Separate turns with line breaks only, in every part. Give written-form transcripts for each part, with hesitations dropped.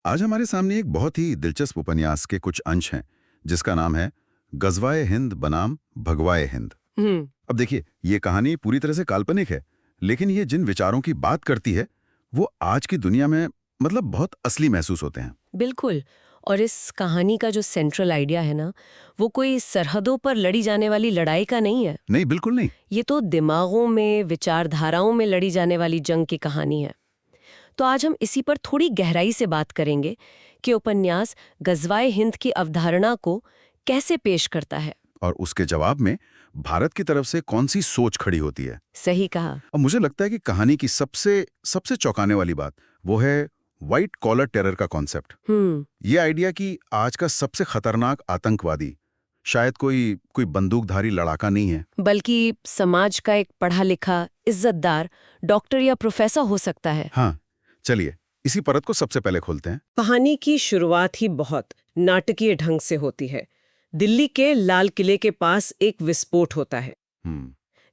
आज हमारे सामने एक बहुत ही दिलचस्प उपन्यास के कुछ अंश हैं जिसका नाम है गजवाए हिंद बनाम भगवाए हिंद।
हम्म।
अब देखिए, ये कहानी पूरी तरह से काल्पनिक है, लेकिन ये जिन विचारों की बात करती है वो आज की दुनिया में बहुत असली महसूस होते हैं।
बिल्कुल। और इस कहानी का जो सेंट्रल आइडिया है ना, वो कोई सरहदों पर लड़ी जाने वाली लड़ाई का नहीं है।
नहीं, बिल्कुल नहीं।
ये तो दिमागों में, विचारधाराओं में लड़ी जाने वाली जंग की कहानी है। तो आज हम इसी पर थोड़ी गहराई से बात करेंगे कि उपन्यास गजवाए हिंद की अवधारणा को कैसे पेश करता है।
और उसके जवाब में भारत की तरफ से कौन सी सोच खड़ी होती है।
सही कहा।
अब मुझे लगता है कि कहानी की सबसे सबसे चौंकाने वाली बात वो है व्हाइट कॉलर टेरर का कॉन्सेप्ट। ये आइडिया कि आज का सबसे खतरनाक आतंकवादी शायद कोई कोई बंदूकधारी लड़ाका नहीं है,
बल्कि समाज का एक पढ़ा लिखा, इज्जतदार डॉक्टर या प्रोफेसर हो सकता है।
हाँ, चलिए इसी परत को सबसे पहले खोलते हैं।
कहानी की शुरुआत ही बहुत नाटकीय ढंग से होती है। दिल्ली के लाल किले के पास एक विस्फोट होता है,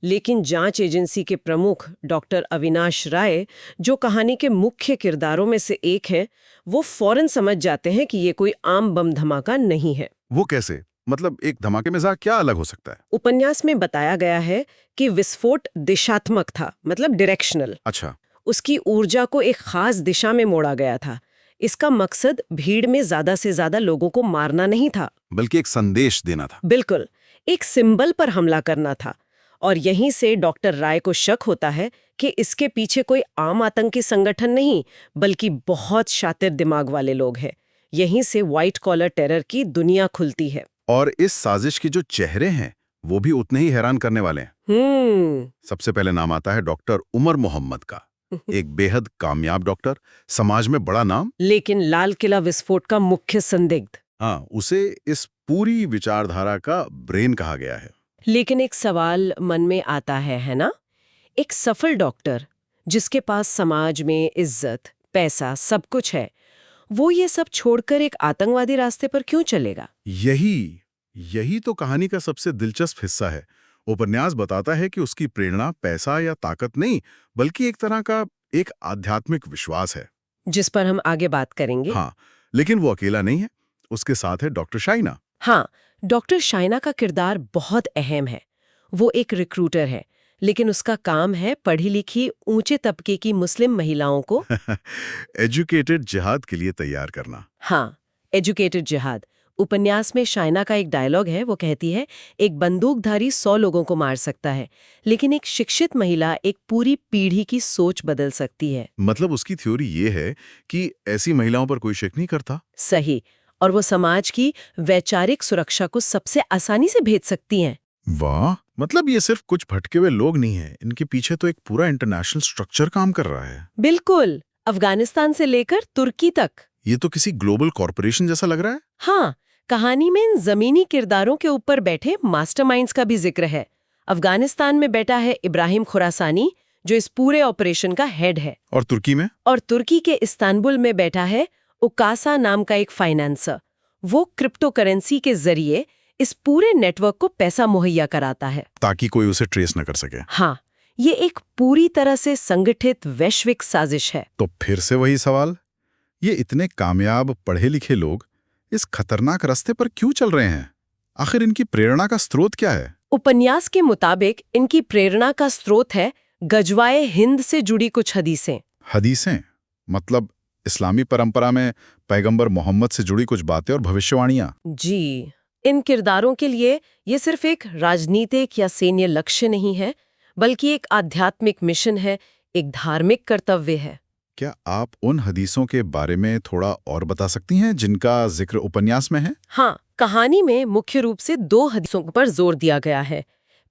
लेकिन जांच एजेंसी के प्रमुख डॉक्टर अविनाश राय, जो कहानी के मुख्य किरदारों में से एक हैं, वो फौरन समझ जाते हैं कि ये कोई आम बम धमाका नहीं है।
वो कैसे? मतलब एक धमाके में क्या अलग हो सकता है?
उपन्यास में बताया गया है कि विस्फोट दिशात्मक था, मतलब डायरेक्शनल।
अच्छा।
उसकी ऊर्जा को एक खास दिशा में मोड़ा गया था। इसका मकसद भीड़ में ज्यादा से ज्यादा लोगों को मारना नहीं था,
बल्कि एक संदेश देना था।
बिल्कुल, एक सिंबल पर हमला करना था। और यहीं से डॉक्टर राय को शक होता है कि इसके पीछे कोई आम आतंकी संगठन नहीं, बल्कि बहुत शातिर दिमाग वाले लोग हैं। यहीं से व्हाइट कॉलर टेरर की दुनिया खुलती है।
और इस साजिश के जो चेहरे हैं वो भी उतने ही हैरान करने वाले हैं। सबसे पहले नाम आता है डॉक्टर उमर मोहम्मद का। एक बेहद कामयाब डॉक्टर, समाज में बड़ा नाम,
लेकिन लाल किला विस्फोट का मुख्य संदिग्ध।
हाँ, उसे इस पूरी विचारधारा का ब्रेन कहा गया है।
लेकिन एक सवाल मन में आता है ना? एक सफल डॉक्टर जिसके पास समाज में इज्जत, पैसा, सब कुछ है, वो ये सब छोड़कर एक आतंकवादी रास्ते पर क्यों चलेगा?
यही तो कहानी का सबसे दिलचस्प हिस्सा है। उपन्यास बताता है कि उसकी प्रेरणा पैसा या ताकत नहीं, बल्कि एक तरह का एक आध्यात्मिक विश्वास है,
जिस पर हम आगे बात करेंगे।
हाँ, लेकिन वो अकेला नहीं है, उसके साथ है डॉक्टर शाइना।
हाँ, डॉक्टर शाइना का किरदार बहुत अहम है। वो एक रिक्रूटर है, लेकिन उसका काम है पढ़ी लिखी ऊंचे तबके की मुस्लिम महिलाओं को
एजुकेटेड जिहाद के लिए तैयार करना।
हाँ, एजुकेटेड जिहाद। उपन्यास में शाइना का एक डायलॉग है, वो कहती है, एक बंदूकधारी 100 लोगों को मार सकता है, लेकिन एक शिक्षित महिला एक पूरी पीढ़ी की सोच बदल सकती है।
मतलब उसकी थ्योरी ये है कि ऐसी महिलाओं पर कोई शक नहीं करता।
सही। और वो समाज की वैचारिक सुरक्षा को सबसे आसानी से भेज सकती हैं।
वाह, मतलब ये सिर्फ कुछ भटके हुए लोग नहीं हैं, इनके पीछे तो एक पूरा इंटरनेशनल स्ट्रक्चर काम कर रहा है।
बिल्कुल, अफगानिस्तान से लेकर तुर्की तक।
ये तो किसी ग्लोबल कॉरपोरेशन जैसा लग रहा है।
हाँ, कहानी में इन जमीनी किरदारों के ऊपर बैठे मास्टरमाइंड्स का भी जिक्र है। अफगानिस्तान में बैठा है इब्राहिम खुरासानी, जो इस पूरे ऑपरेशन का हेड है।
और तुर्की में?
और तुर्की के इस्तांबुल में बैठा है उकासा नाम का एक फाइनेंसर। वो क्रिप्टो करेंसी के जरिए इस पूरे नेटवर्क को पैसा मुहैया कराता है,
ताकि कोई उसे ट्रेस न कर सके।
हाँ, ये एक पूरी तरह से संगठित वैश्विक साजिश है।
तो फिर से वही सवाल, ये इतने कामयाब पढ़े लिखे लोग इस खतरनाक रास्ते पर क्यों चल रहे हैं? आखिर इनकी प्रेरणा का स्रोत क्या है?
उपन्यास के मुताबिक इनकी प्रेरणा का स्रोत है गजवाए हिंद से जुड़ी कुछ हदीसें।
हदीसें मतलब इस्लामी परंपरा में पैगंबर मोहम्मद से जुड़ी कुछ बातें और भविष्यवाणियां।
जी, इन किरदारों के लिए ये सिर्फ एक राजनीतिक या सैन्य लक्ष्य नहीं है, बल्कि एक आध्यात्मिक मिशन है, एक धार्मिक कर्तव्य है।
क्या आप उन हदीसों के बारे में थोड़ा और बता सकती हैं जिनका जिक्र उपन्यास में है?
हाँ, कहानी में मुख्य रूप से 2 हदीसों पर जोर दिया गया है।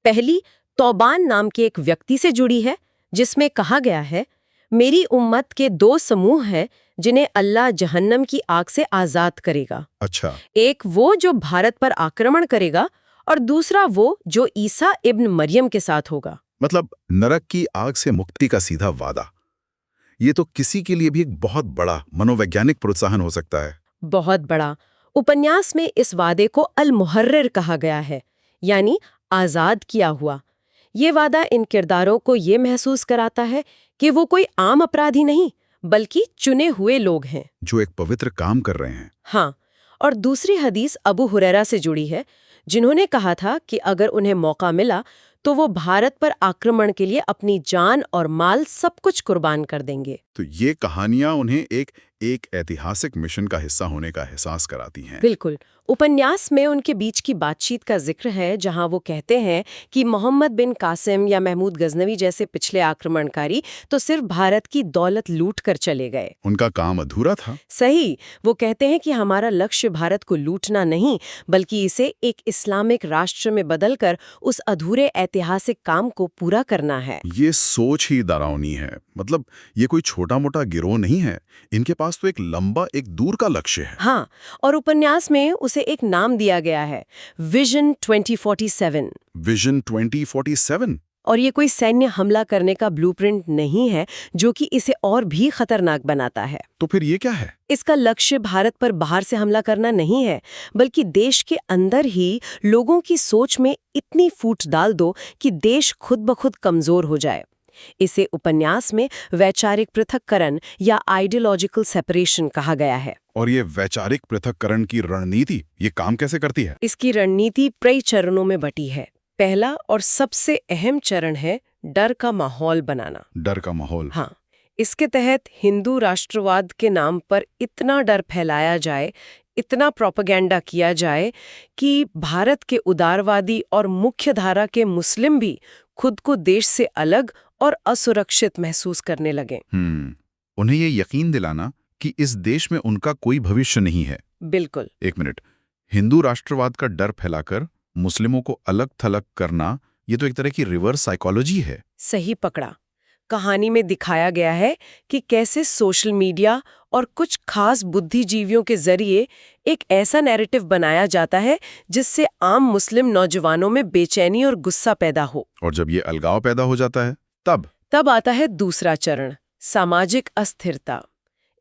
पहली तौबान नाम के एक व्यक्ति से जुड़ी है, जिसमें कहा गया है, मेरी उम्मत के 2 समूह हैं जिन्हें अल्लाह जहन्नम की आग से आजाद करेगा।
अच्छा।
एक वो जो भारत पर आक्रमण करेगा, और दूसरा वो जो ईसा इब्न मरियम के साथ होगा।
मतलब नरक की आग से मुक्ति का सीधा वादा। ये तो किसी के लिए भी एक बहुत बड़ा मनोवैज्ञानिक प्रोत्साहन हो सकता है।
बहुत बड़ा। उपन्यास में इस वादे को अल मुहर्रिर कहा गया है, यानी आजाद किया हुआ। ये वादा इन किरदारों को ये महसूस कराता है कि वो कोई आम अपराधी नहीं, बल्कि चुने हुए लोग हैं।
जो एक पवित्र काम कर रहे हैं।
हाँ, और दूसरी हदीस अबू हुरैरा से जुड़ी है, जिन्होंने कहा था कि अगर उन्हें मौका मिला तो वो भारत पर आक्रमण के लिए अपनी जान और माल सब कुछ कुर्बान कर देंगे।
तो ये कहानियां उन्हें एक ऐतिहासिक मिशन का हिस्सा होने का एहसास कराती हैं।
बिल्कुल। उपन्यास में उनके बीच की बातचीत का जिक्र है, जहां वो कहते हैं कि मोहम्मद बिन कासिम या महमूद गजनवी जैसे पिछले आक्रमणकारी तो सिर्फ भारत की दौलत लूट कर चले गए।
उनका काम अधूरा था।
सही। वो कहते हैं कि हमारा लक्ष्य भारत को लूटना नहीं, बल्कि इसे एक इस्लामिक राष्ट्र में बदलकर उस अधूरे ऐतिहासिक काम को पूरा करना है।
ये सोच ही डरावनी है। मतलब ये कोई छोटा मोटा गिरोह नहीं है, इनके पास तो एक लंबा, एक दूर का लक्ष्य है।
हाँ, और उपन्यास में उसे एक नाम दिया गया है, विजन 2047।
विजन 2047।
और ये कोई सैन्य हमला करने का ब्लूप्रिंट नहीं है, जो कि इसे और भी खतरनाक बनाता है।
तो फिर ये क्या है?
इसका लक्ष्य भारत पर बाहर से हमला करना नहीं है, बल्कि देश के अंदर ही लोगों की सोच में इतनी फूट डाल दो कि देश खुद ब खुद कमजोर हो जाए। इसे उपन्यास में वैचारिक पृथक्करण या आइडियोलॉजिकल सेपरेशन कहा गया है।
और ये वैचारिक पृथक्करण की रणनीति ये काम कैसे करती है?
इसकी रणनीति कई चरणों में बटी है। पहला और सबसे अहम चरण है डर का माहौल बनाना।
डर का माहौल।
हाँ, इसके तहत हिंदू राष्ट्रवाद के नाम पर इतना डर फैलाया जाए, इतना प्रोपेगेंडा किया जाए कि भारत के उदारवादी और मुख्य धारा के मुस्लिम भी खुद को देश से अलग और असुरक्षित महसूस करने लगे।
उन्हें ये यकीन दिलाना कि इस देश में उनका कोई भविष्य नहीं है।
बिल्कुल।
एक मिनट, हिंदू राष्ट्रवाद का डर फैलाकर मुस्लिमों को अलग थलग करना, ये तो एक तरह की रिवर्स साइकोलॉजी है।
सही पकड़ा। कहानी में दिखाया गया है कि कैसे सोशल मीडिया और कुछ खास बुद्धिजीवियों के जरिए एक ऐसा नैरेटिव बनाया जाता है जिससे आम मुस्लिम नौजवानों में बेचैनी और गुस्सा पैदा हो।
और जब ये अलगाव पैदा हो जाता है तब
आता है दूसरा चरण, सामाजिक अस्थिरता।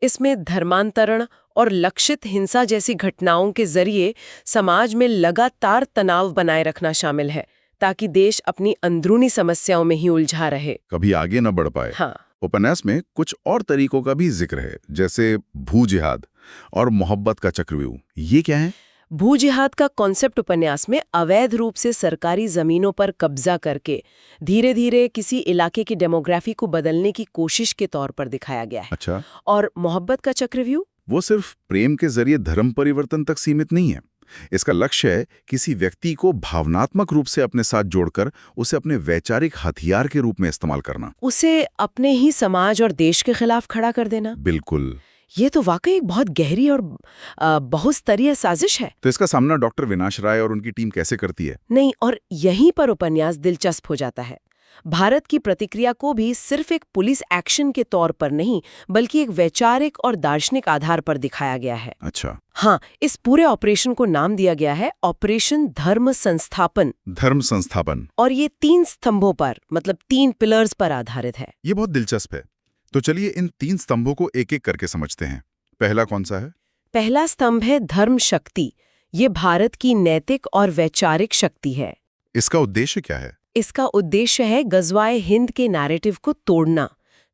इसमें धर्मांतरण और लक्षित हिंसा जैसी घटनाओं के जरिए समाज में लगातार तनाव बनाए रखना शामिल है, ताकि देश अपनी अंदरूनी समस्याओं में ही उलझा रहे,
कभी आगे न बढ़ पाए।
हाँ।
उपन्यास में कुछ और तरीकों का भी जिक्र है, जैसे भू जिहाद और मोहब्बत का चक्रव्यूह। ये क्या है?
भू जिहाद का कॉन्सेप्ट उपन्यास में अवैध रूप से सरकारी जमीनों पर कब्जा करके धीरे धीरे किसी इलाके की डेमोग्राफी को बदलने की कोशिश के तौर पर दिखाया गया है।
अच्छा।
और मोहब्बत का चक्रव्यूह
वो सिर्फ प्रेम के जरिए धर्म परिवर्तन तक सीमित नहीं है। इसका लक्ष्य है किसी व्यक्ति को भावनात्मक रूप से अपने साथ जोड़कर उसे अपने वैचारिक हथियार के रूप में इस्तेमाल करना,
उसे अपने ही समाज और देश के खिलाफ खड़ा कर देना।
बिल्कुल।
ये तो वाकई एक बहुत गहरी और बहुस्तरीय साजिश है।
तो इसका सामना डॉक्टर विनाश राय और उनकी टीम कैसे करती है?
नहीं, और यहीं पर उपन्यास दिलचस्प हो जाता है। भारत की प्रतिक्रिया को भी सिर्फ एक पुलिस एक्शन के तौर पर नहीं, बल्कि एक वैचारिक और दार्शनिक आधार पर दिखाया गया है।
अच्छा।
हाँ, इस पूरे ऑपरेशन को नाम दिया गया है ऑपरेशन धर्म संस्थापन।
धर्म संस्थापन।
और ये 3 स्तंभों पर, मतलब 3 पिलर्स पर आधारित है।
ये बहुत दिलचस्प है। तो चलिए इन 3 स्तंभों को एक एक करके समझते हैं। पहला कौन सा है?
पहला स्तंभ है धर्म शक्ति। ये भारत की नैतिक और वैचारिक शक्ति है।
इसका उद्देश्य क्या है?
इसका उद्देश्य है गजवाए हिंद के नैरेटिव को तोड़ना,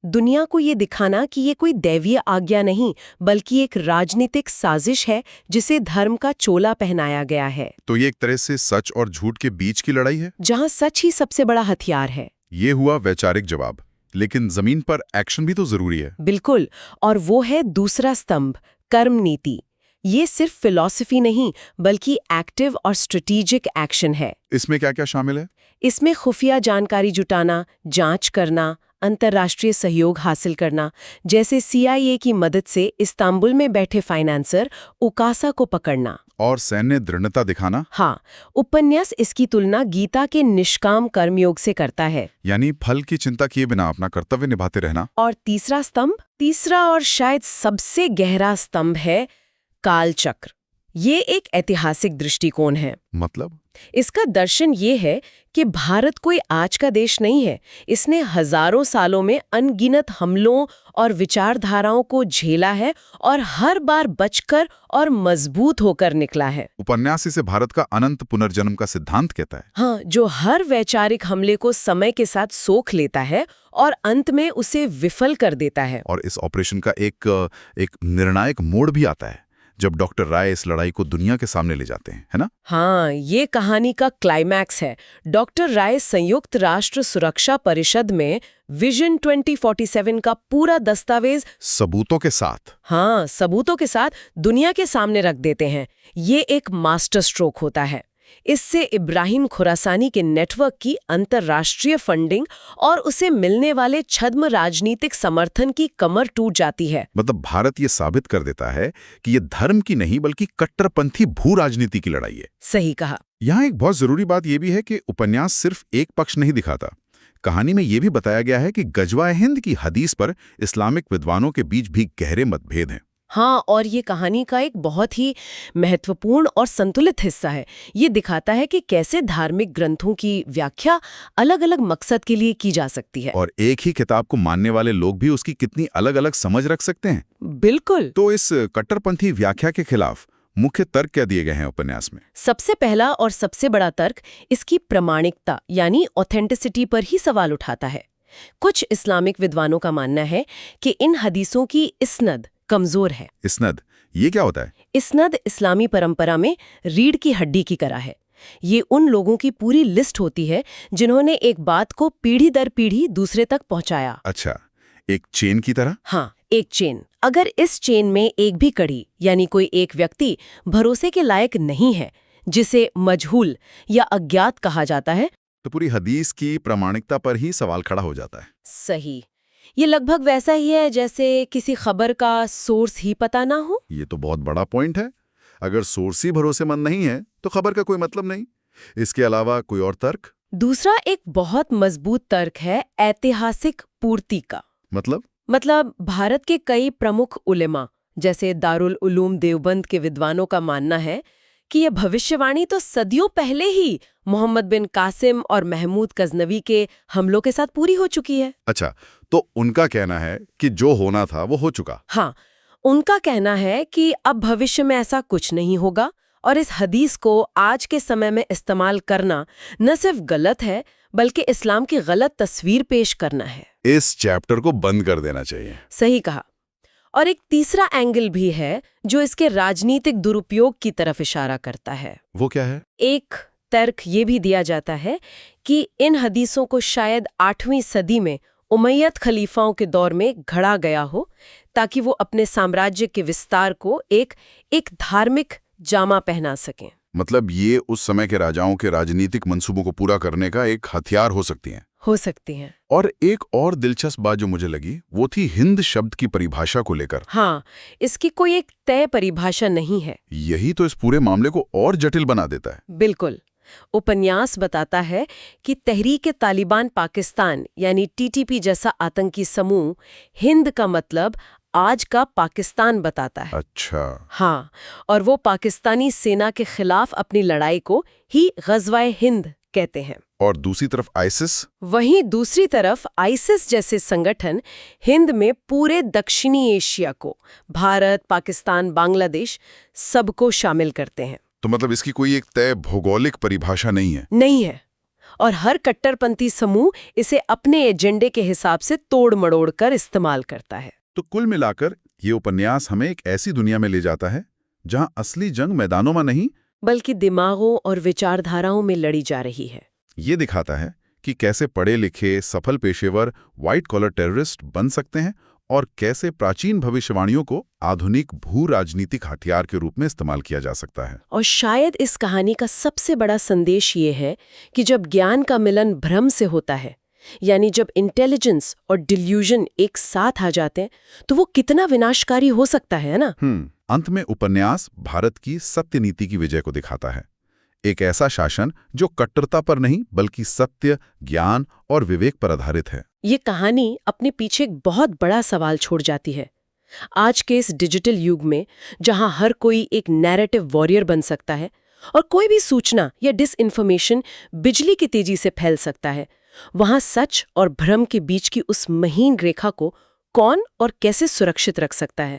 दुनिया को ये दिखाना कि ये कोई दैवीय आज्ञा नहीं, बल्कि एक राजनीतिक साजिश है जिसे धर्म का चोला पहनाया गया है।
तो ये एक तरह से सच और झूठ के बीच की लड़ाई है,
जहां सच ही सबसे बड़ा हथियार है।
ये हुआ वैचारिक जवाब, लेकिन जमीन पर एक्शन भी तो जरूरी है।
बिल्कुल, और वो है दूसरा स्तंभ, कर्म नीति। ये सिर्फ फिलॉसफी नहीं, बल्कि एक्टिव और स्ट्रेटेजिक एक्शन है।
इसमें क्या क्या शामिल है?
इसमें खुफिया जानकारी जुटाना, जांच करना, अंतर्राष्ट्रीय सहयोग हासिल करना, जैसे CIA की मदद से इस्तांबुल में बैठे फाइनेंसर उकासा को पकड़ना।
और सैन्य दृढ़ता दिखाना।
हाँ, उपन्यास इसकी तुलना गीता के निष्काम कर्मयोग से करता है,
यानी फल की चिंता किए बिना अपना कर्तव्य निभाते रहना।
और तीसरा स्तंभ, तीसरा और शायद सबसे गहरा स्तंभ है कालचक्र। ये एक ऐतिहासिक दृष्टिकोण है।
मतलब
इसका दर्शन ये है कि भारत कोई आज का देश नहीं है। इसने हजारों सालों में अनगिनत हमलों और विचारधाराओं को झेला है और हर बार बचकर और मजबूत होकर निकला है।
उपन्यास इसे भारत का अनंत पुनर्जन्म का सिद्धांत कहता है।
हाँ, जो हर वैचारिक हमले को समय के साथ सोख लेता है और अंत में उसे विफल कर देता है।
और इस ऑपरेशन का एक निर्णायक मोड़ भी आता है जब डॉक्टर राय इस लड़ाई को दुनिया के सामने ले जाते हैं, है ना?
हाँ, ये कहानी का क्लाइमैक्स है। डॉक्टर राय संयुक्त राष्ट्र सुरक्षा परिषद में विजन 2047 का पूरा दस्तावेज
सबूतों के साथ
दुनिया के सामने रख देते हैं। ये एक मास्टर स्ट्रोक होता है। इससे इब्राहिम खुरासानी के नेटवर्क की अंतर्राष्ट्रीय फंडिंग और उसे मिलने वाले छद्म राजनीतिक समर्थन की कमर टूट जाती है।
मतलब भारत ये साबित कर देता है कि ये धर्म की नहीं बल्कि कट्टरपंथी भू राजनीति की लड़ाई है।
सही कहा।
यहाँ एक बहुत जरूरी बात यह भी है कि उपन्यास सिर्फ एक पक्ष नहीं दिखाता। कहानी में यह भी बताया गया है कि गजवाए हिंद की हदीस पर इस्लामिक विद्वानों के बीच भी गहरे मतभेद हैं।
हाँ, और ये कहानी का एक बहुत ही महत्वपूर्ण और संतुलित हिस्सा है। ये दिखाता है कि कैसे धार्मिक ग्रंथों की व्याख्या अलग अलग मकसद के लिए की जा सकती है
और एक ही किताब को मानने वाले लोग भी उसकी कितनी अलग अलग समझ रख सकते हैं।
बिल्कुल।
तो इस कट्टरपंथी व्याख्या के खिलाफ मुख्य तर्क क्या दिए गए हैं उपन्यास में?
सबसे पहला और सबसे बड़ा तर्क इसकी प्रामाणिकता यानी ऑथेंटिसिटी पर ही सवाल उठाता है। कुछ इस्लामिक विद्वानों का मानना है कि इन हदीसों की इस्नद कमजोर है।
इस्नद, ये क्या होता है?
इस्नद इस्लामी परंपरा में रीढ़ की हड्डी की तरह है। ये उन लोगों की पूरी लिस्ट होती है जिन्होंने एक बात को पीढ़ी दर पीढ़ी दूसरे तक पहुंचाया।
अच्छा, एक चेन की तरह?
हाँ, एक चेन। अगर इस चेन में एक भी कड़ी यानी कोई एक व्यक्ति भरोसे के लायक नहीं है, जिसे मजहूल या अज्ञात कहा जाता है,
तो पूरी हदीस की प्रामाणिकता पर ही सवाल खड़ा हो जाता है।
सही। ये लगभग वैसा ही है जैसे किसी खबर का सोर्स ही पता ना हो।
ये तो बहुत बड़ा पॉइंट है। अगर सोर्स ही भरोसेमंद नहीं है तो खबर का कोई मतलब नहीं। इसके अलावा कोई और तर्क?
दूसरा एक बहुत मजबूत तर्क है ऐतिहासिक पूर्ति का। मतलब भारत के कई प्रमुख उलेमा जैसे दारुल उलूम देवबंद के विद्वानों का मानना है कि यह भविष्यवाणी तो सदियों पहले ही मोहम्मद बिन कासिम और महमूद गजनवी के हमलों के साथ पूरी हो चुकी है।
अच्छा, तो उनका कहना है कि जो होना था वो हो चुका।
हाँ, उनका कहना है कि अब भविष्य में ऐसा कुछ नहीं होगा और इस हदीस को आज के समय में इस्तेमाल करना न सिर्फ गलत है बल्कि इस्लाम की गलत तस्वीर पेश करना है।
इस चैप्टर को बंद कर देना चाहिए।
सही कहा। और एक तीसरा एंगल भी है जो इसके राजनीतिक दुरुपयोग की तरफ इशारा करता है।
वो क्या है?
एक तर्क ये भी दिया जाता है कि इन हदीसों को शायद 8वीं सदी में उमैयद खलीफाओं के दौर में घड़ा गया हो ताकि वो अपने साम्राज्य के विस्तार को एक धार्मिक जामा पहना सकें।
मतलब ये उस समय के राजाओं के राजनीतिक मंसूबों को पूरा करने का एक हथियार हो सकती हैं। और एक और दिलचस्प बात जो मुझे लगी वो थी हिंद शब्द की परिभाषा को लेकर।
हाँ, इसकी कोई एक तय परिभाषा नहीं है।
यही तो इस पूरे मामले को और जटिल बना देता है।
बिल्कुल। उपन्यास बताता है कि तहरीक-ए-तालिबान पाकिस्तान यानी टीटीपी जैसा आतंकी समूह हिंद का मतलब आज का पाकिस्तान बताता है।
अच्छा।
हाँ, और वो पाकिस्तानी सेना के खिलाफ अपनी लड़ाई को ही गज़वाए हिंद कहते हैं।
और दूसरी तरफ आइसिस?
वहीं दूसरी तरफ आइसिस जैसे संगठन हिंद में पूरे दक्षिणी एशिया को, भारत, पाकिस्तान, बांग्लादेश सबको शामिल करते हैं।
तो मतलब इसकी कोई एक तय भौगोलिक परिभाषा
नहीं है। और हर कट्टरपंथी समूह इसे अपने एजेंडे के हिसाब से तोड़ मड़ोड़ कर इस्तेमाल करता है।
तो कुल मिलाकर ये उपन्यास हमें एक ऐसी दुनिया में ले जाता है जहां असली जंग मैदानों में नहीं
बल्कि दिमागों और विचारधाराओं में लड़ी जा रही है।
ये दिखाता है कि कैसे पढ़े लिखे सफल पेशेवर व्हाइट कॉलर टेररिस्ट बन सकते हैं और कैसे प्राचीन भविष्यवाणियों को आधुनिक भू राजनीतिक हथियार के रूप में इस्तेमाल किया जा सकता है।
और शायद इस कहानी का सबसे बड़ा संदेश ये है कि जब ज्ञान का मिलन भ्रम से होता है, यानी जब इंटेलिजेंस और डिल्यूजन एक साथ आ जाते हैं, तो वो कितना विनाशकारी हो सकता है ना?
अंत में उपन्यास भारत की सत्य नीति की विजय को दिखाता है। एक ऐसा शासन जो कट्टरता पर नहीं बल्कि सत्य, ज्ञान और विवेक पर आधारित है।
ये कहानी अपने पीछे एक बहुत बड़ा सवाल छोड़ जाती है। आज के इस डिजिटल युग में जहां हर कोई एक नैरेटिव वॉरियर बन सकता है, और कोई भी सूचना या डिसइंफॉर्मेशन बिजली की तेजी से फैल सकता है। वहां सच और भ्रम के बीच की उस महीन रेखा को कौन और कैसे सुरक्षित रख सकता है?